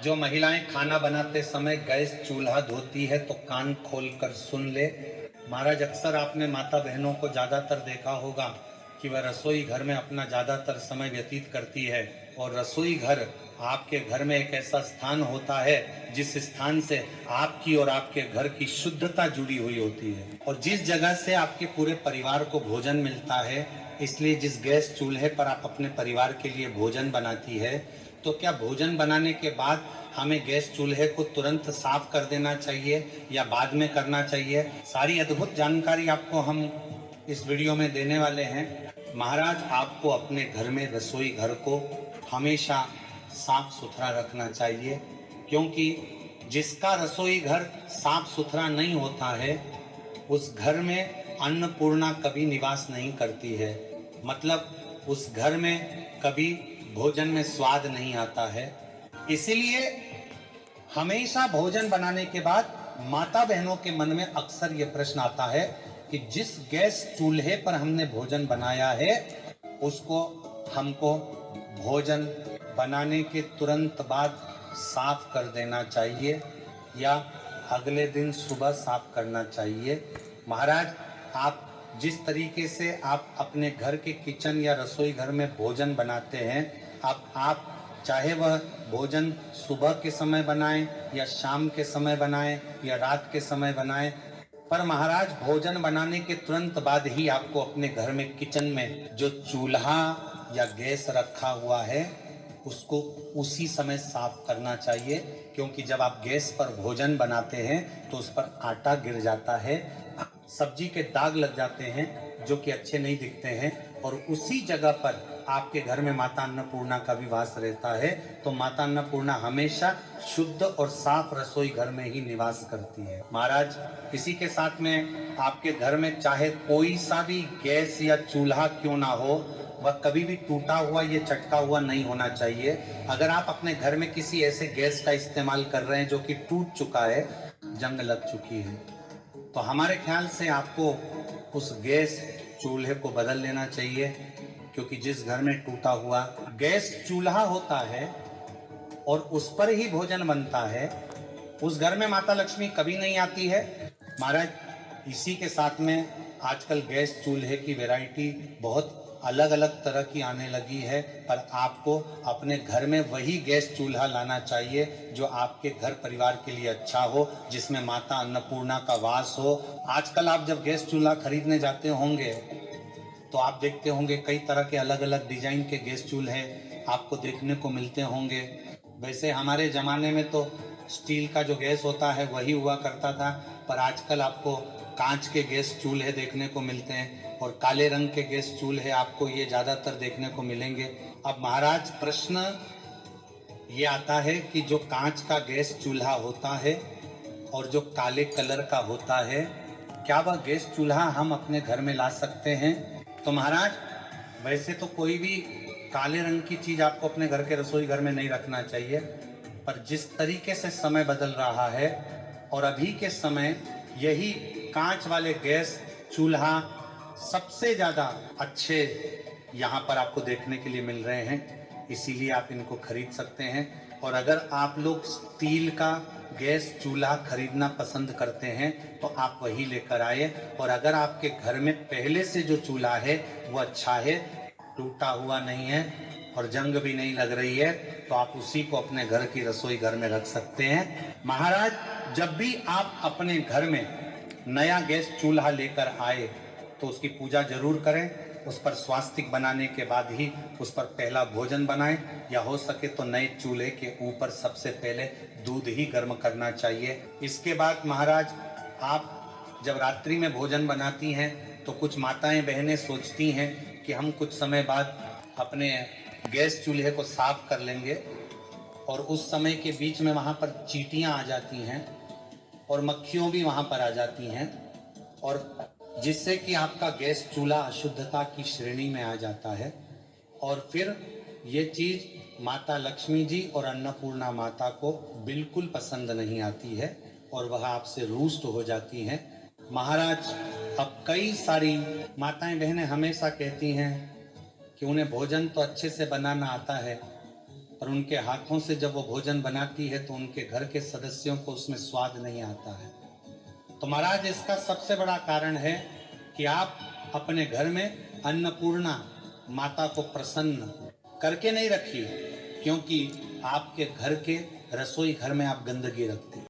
जो महिलाएं खाना बनाते समय गैस चूल्हा धोती है तो कान खोलकर सुन ले। महाराज, अक्सर आपने माता बहनों को ज़्यादातर देखा होगा कि वह रसोई घर में अपना ज़्यादातर समय व्यतीत करती है, और रसोई घर आपके घर में एक ऐसा स्थान होता है जिस स्थान से आपकी और आपके घर की शुद्धता जुड़ी हुई होती है, और जिस जगह से आपके पूरे परिवार को भोजन मिलता है। इसलिए जिस गैस चूल्हे पर आप अपने परिवार के लिए भोजन बनाती है, तो क्या भोजन बनाने के बाद हमें गैस चूल्हे को तुरंत साफ कर देना चाहिए या बाद में करना चाहिए? सारी अद्भुत जानकारी आपको हम इस वीडियो में देने वाले हैं। महाराज, आपको अपने घर में रसोई घर को हमेशा साफ सुथरा रखना चाहिए, क्योंकि जिसका रसोई घर साफ सुथरा नहीं होता है उस घर में अन्नपूर्णा कभी निवास नहीं करती है। मतलब उस घर में कभी भोजन में स्वाद नहीं आता है। इसीलिए हमेशा भोजन बनाने के बाद माता बहनों के मन में अक्सर ये प्रश्न आता है कि जिस गैस चूल्हे पर हमने भोजन बनाया है उसको हमको भोजन बनाने के तुरंत बाद साफ कर देना चाहिए या अगले दिन सुबह साफ करना चाहिए। महाराज, आप जिस तरीके से आप अपने घर के किचन या रसोई घर में भोजन बनाते हैं, आप चाहे वह भोजन सुबह के समय बनाएं या शाम के समय बनाएं या रात के समय बनाएं, पर महाराज भोजन बनाने के तुरंत बाद ही आपको अपने घर में किचन में जो चूल्हा या गैस रखा हुआ है उसको उसी समय साफ करना चाहिए, क्योंकि जब आप गैस पर भोजन बनाते हैं तो उस पर आटा गिर जाता है, सब्जी के दाग लग जाते हैं जो कि अच्छे नहीं दिखते हैं, और उसी जगह पर आपके घर में माता अन्नपूर्णा का भी वास रहता है। तो माता अन्नपूर्णा हमेशा शुद्ध और साफ रसोई घर में ही निवास करती है। महाराज, इसी के साथ में आपके घर में चाहे कोई सा भी गैस या चूल्हा क्यों ना हो, वह कभी भी टूटा हुआ या चटका हुआ नहीं होना चाहिए। अगर आप अपने घर में किसी ऐसे गैस का इस्तेमाल कर रहे हैं जो कि टूट चुका है, जंग लग चुकी है, तो हमारे ख्याल से आपको उस गैस चूल्हे को बदल लेना चाहिए, क्योंकि जिस घर में टूटा हुआ गैस चूल्हा होता है और उस पर ही भोजन बनता है, उस घर में माता लक्ष्मी कभी नहीं आती है। महाराज, इसी के साथ में आजकल गैस चूल्हे की वैरायटी बहुत अलग अलग तरह की आने लगी है, पर आपको अपने घर में वही गैस चूल्हा लाना चाहिए जो आपके घर परिवार के लिए अच्छा हो, जिसमें माता अन्नपूर्णा का वास हो। आजकल आप जब गैस चूल्हा खरीदने जाते होंगे तो आप देखते होंगे कई तरह के अलग अलग डिजाइन के गैस चूल्हे आपको देखने को मिलते होंगे। वैसे हमारे ज़माने में तो स्टील का जो गैस होता है वही हुआ करता था, पर आजकल आपको कांच के गैस चूल्हे देखने को मिलते हैं और काले रंग के गैस चूल्हे आपको ये ज़्यादातर देखने को मिलेंगे। अब महाराज, प्रश्न ये आता है कि जो कांच का गैस चूल्हा होता है और जो काले कलर का होता है, क्या वह गैस चूल्हा हम अपने घर में ला सकते हैं? तो महाराज, वैसे तो कोई भी काले रंग की चीज़ आपको अपने घर के रसोई घर में नहीं रखना चाहिए, पर जिस तरीके से समय बदल रहा है और अभी के समय यही कांच वाले गैस चूल्हा सबसे ज़्यादा अच्छे यहाँ पर आपको देखने के लिए मिल रहे हैं, इसीलिए आप इनको खरीद सकते हैं। और अगर आप लोग स्टील का गैस चूल्हा खरीदना पसंद करते हैं तो आप वही लेकर आए, और अगर आपके घर में पहले से जो चूल्हा है वो अच्छा है, टूटा हुआ नहीं है और जंग भी नहीं लग रही है, तो आप उसी को अपने घर की रसोई घर में रख सकते हैं। महाराज, जब भी आप अपने घर में नया गैस चूल्हा लेकर आए तो उसकी पूजा जरूर करें। उस पर स्वास्तिक बनाने के बाद ही उस पर पहला भोजन बनाएं, या हो सके तो नए चूल्हे के ऊपर सबसे पहले दूध ही गर्म करना चाहिए। इसके बाद महाराज, आप जब रात्रि में भोजन बनाती हैं तो कुछ माताएं बहनें सोचती हैं कि हम कुछ समय बाद अपने गैस चूल्हे को साफ कर लेंगे, और उस समय के बीच में वहाँ पर चींटियाँ आ जाती हैं और मक्खियों भी वहाँ पर आ जाती हैं, और जिससे कि आपका गैस चूल्हा अशुद्धता की श्रेणी में आ जाता है, और फिर ये चीज़ माता लक्ष्मी जी और अन्नपूर्णा माता को बिल्कुल पसंद नहीं आती है और वह आपसे रुष्ट हो जाती हैं। महाराज, अब कई सारी माताएं बहनें हमेशा कहती हैं कि उन्हें भोजन तो अच्छे से बनाना आता है, और उनके हाथों से जब वो भोजन बनाती है तो उनके घर के सदस्यों को उसमें स्वाद नहीं आता है। तो महाराज इसका सबसे बड़ा कारण है कि आप अपने घर में अन्नपूर्णा माता को प्रसन्न करके नहीं रखिए, क्योंकि आपके घर के रसोई घर में आप गंदगी रखते हैं।